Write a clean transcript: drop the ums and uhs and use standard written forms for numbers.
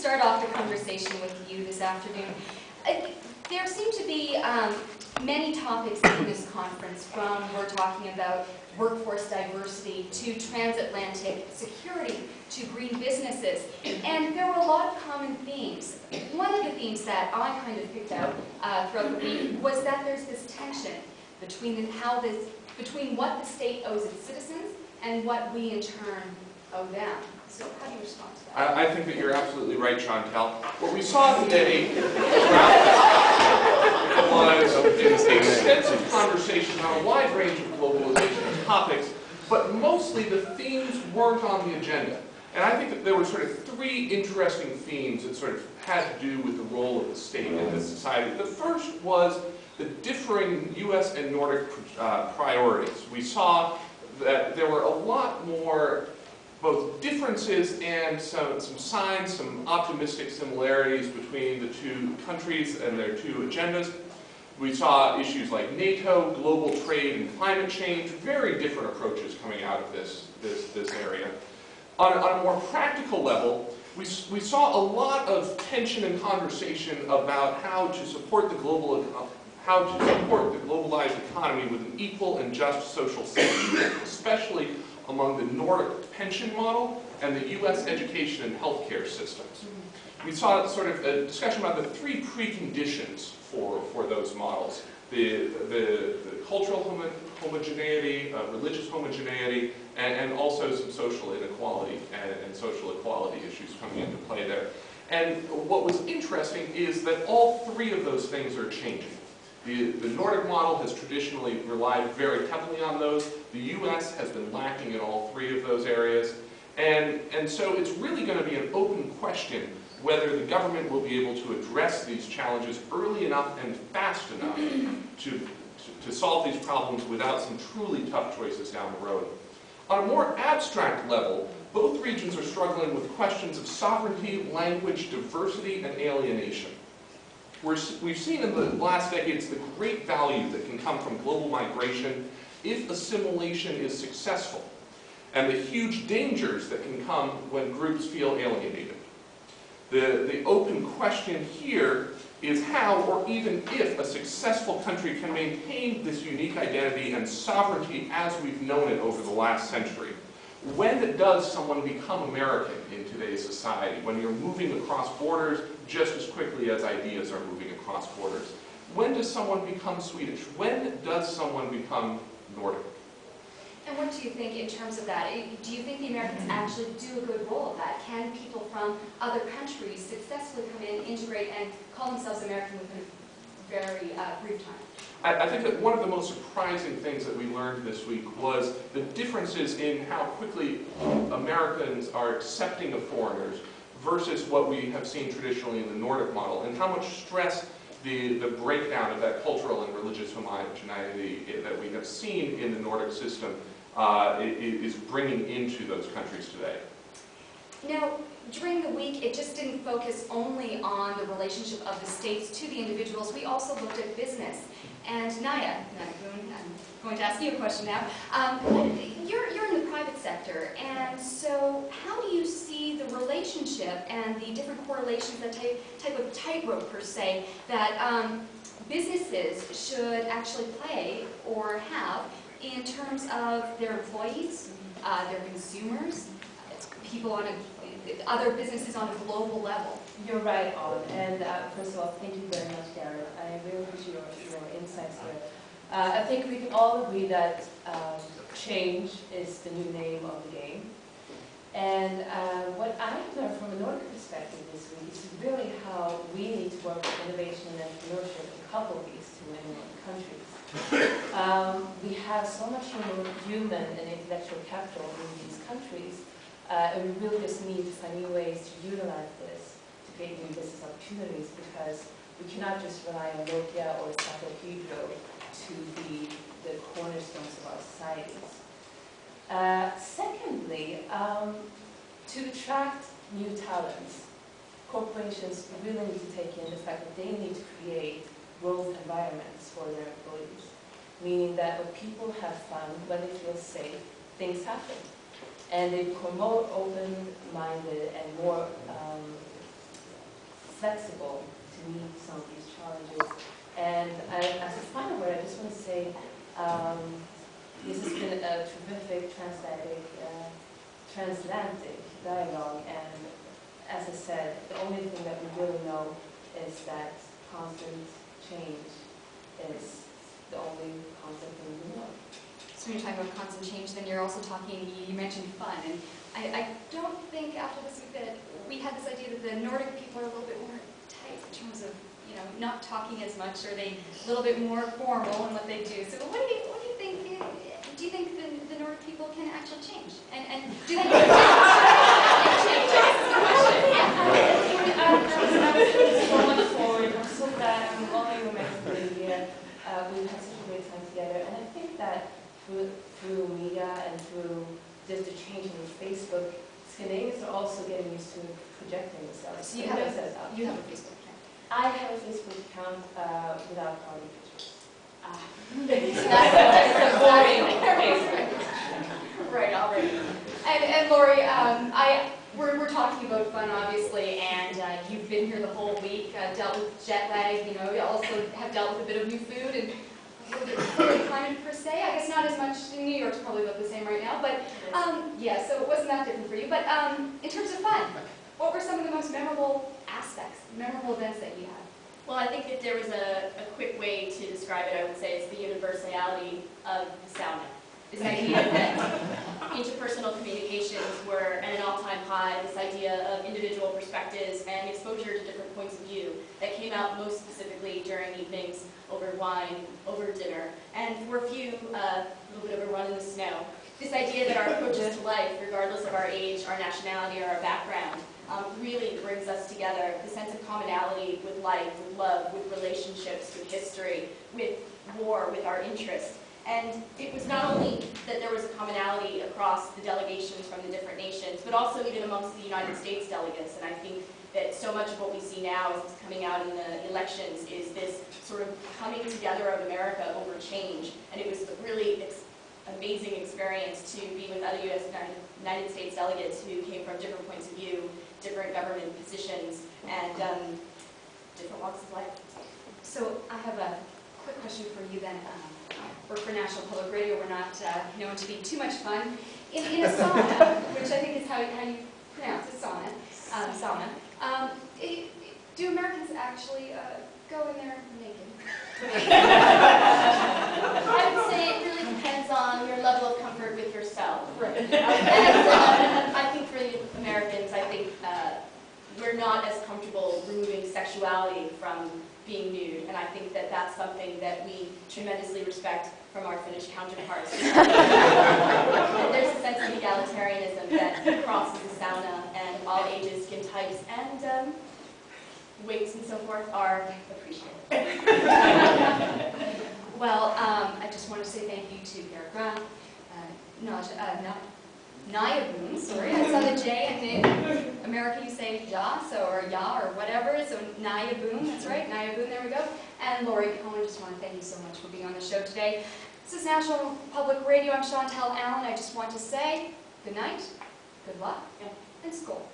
start off the conversation with you this afternoon. There seem to be many topics in this conference, from we're talking about workforce diversity to transatlantic security to green businesses, and there were a lot of common themes. One of the themes that I kind of picked out throughout the week was that there's this tension between between what the state owes its citizens and what we in turn owe them. So how do you respond to that? I think that you're absolutely right, Chantal. What we saw today was an extensive conversation on a wide range of globalization topics, but mostly the themes weren't on the agenda. And I think that there were sort of three interesting themes that sort of had to do with the role of the state in this society. The first was the differing U.S. and Nordic priorities. We saw that there were a lot more both differences and some signs, some optimistic similarities between the two countries and their two agendas. We saw issues like NATO, global trade, and climate change, very different approaches coming out of this area. On a more practical level, we saw a lot of tension and conversation about how to support the globalized economy with an equal and just social safety net, especially among the Nordic pension model and the U.S. education and healthcare systems. We saw sort of a discussion about the three preconditions for those models: the cultural homogeneity, religious homogeneity, and also some social inequality and social equality issues coming into play there. And what was interesting is that all three of those things are changing. The Nordic model has traditionally relied very heavily on those. The U.S. has been lacking in all three of those areas. And so it's really going to be an open question whether the government will be able to address these challenges early enough and fast enough to solve these problems without some truly tough choices down the road. On a more abstract level, both regions are struggling with questions of sovereignty, language, diversity, and alienation. We've seen in the last decades the great value that can come from global migration if assimilation is successful, and the huge dangers that can come when groups feel alienated. The open question here is how, or even if, a successful country can maintain this unique identity and sovereignty as we've known it over the last century. When does someone become American in today's society? When you're moving across borders just as quickly as ideas are moving across borders. When does someone become Swedish? When does someone become Nordic? And what do you think in terms of that? Do you think the Americans actually do a good role of that? Can people from other countries successfully come in, integrate, and call themselves American within a very brief time? I think that one of the most surprising things that we learned this week was the differences in how quickly Americans are accepting of foreigners versus what we have seen traditionally in the Nordic model, and how much stress the breakdown of that cultural and religious homogeneity that we have seen in the Nordic system is bringing into those countries today. Now, during the week, it just didn't focus only on the relationship of the states to the individuals. We also looked at business. And Naya Boone, I'm going to ask you a question now. You're in the private sector, and so how do you see the relationship and the different correlations, that type of tightrope per se, that businesses should actually play or have in terms of their employees, their consumers, people on other businesses on a global level? You're right on, and first of all, thank you very much, Darren. I really appreciate your insights here. I think we can all agree that change is the new name of the game. And what I learned from a Nordic perspective this week is really how we need to work with innovation and entrepreneurship and couple these two in countries. We have so much human and intellectual capital in these countries, and we really just need to find new ways to utilize this to create new business opportunities, because we cannot just rely on Nokia or Sato Hydro to be the cornerstones of our societies. Secondly, to attract new talents, corporations really need to take in the fact that they need to create growth environments for their employees, meaning that when people have fun, when they feel safe, things happen. And they become more open-minded and more flexible to meet some of these challenges. And as a final word, I just want to say this has been a terrific transatlantic dialogue, and as I said, the only thing that we really know is that constant change is the only constant thing we know. So when you're talking about constant change, then you're also talking, you mentioned fun, and I don't think after this week that we had this idea that the Nordic people are a little bit more tight in terms of, you know, not talking as much, or they a little bit more formal in what they do. So what do you think? Do you think the Nordic people can actually change? And do they change? So much forward. I'm so glad. I'm all you remember being here. We've had such a great time together, and I think that through media and through just the change in Facebook, Scandinavians are also getting used to projecting themselves. So you have a Facebook account. I have a Facebook account without party pictures. That's a boring right, already. And Lori, we're talking about fun, obviously, and you've been here the whole week, dealt with jet lag, you know, you also have dealt with a bit of new food and a little bit of climate per se. I guess not as much in New York's probably about the same right now, but yeah, so it wasn't that different for you. But in terms of fun, what were some of the most memorable aspects, memorable events that you had? Well, I think if there was a quick way to describe it, I would say it's the universality of the sauna. This idea that interpersonal communications were at an all-time high, this idea of individual perspectives and exposure to different points of view that came out most specifically during evenings over wine, over dinner, and for a few, a little bit of a run in the snow. This idea that our approaches to life, regardless of our age, our nationality, or our background, really brings us together. The sense of commonality with life, with love, with relationships, with history, with war, with our interests. And it was not only that there was a commonality across the delegations from the different nations, but also even amongst the United States delegates. And I think that so much of what we see now as it's coming out in the elections is this sort of coming together of America over change. And it was a really amazing experience to be with other United States delegates who came from different points of view, different government positions, and different walks of life. So I have a quick question for you then. Work for National Public Radio, we're not known to be too much fun. In a sauna, which I think is how you pronounce it, sauna, do Americans actually go in there naked? I would say it really depends on your level of comfort with yourself. Right. And I think for the Americans, I think we're not as comfortable removing sexuality from being nude, and I think that that's something that we tremendously respect from our Finnish counterparts. And there's a sense of egalitarianism that crosses the sauna, and all ages, skin types, and weights and so forth are appreciated. Well, I just want to say thank you to Garrett Grant, Naya Boone, sorry, I saw the J, and in America you say ya, or whatever, so Naya Boone, that's right, Naya Boone, there we go. And Lori Cohen, just want to thank you so much for being on the show today. This is National Public Radio, I'm Chantal Allen. I just want to say good night, good luck, and school.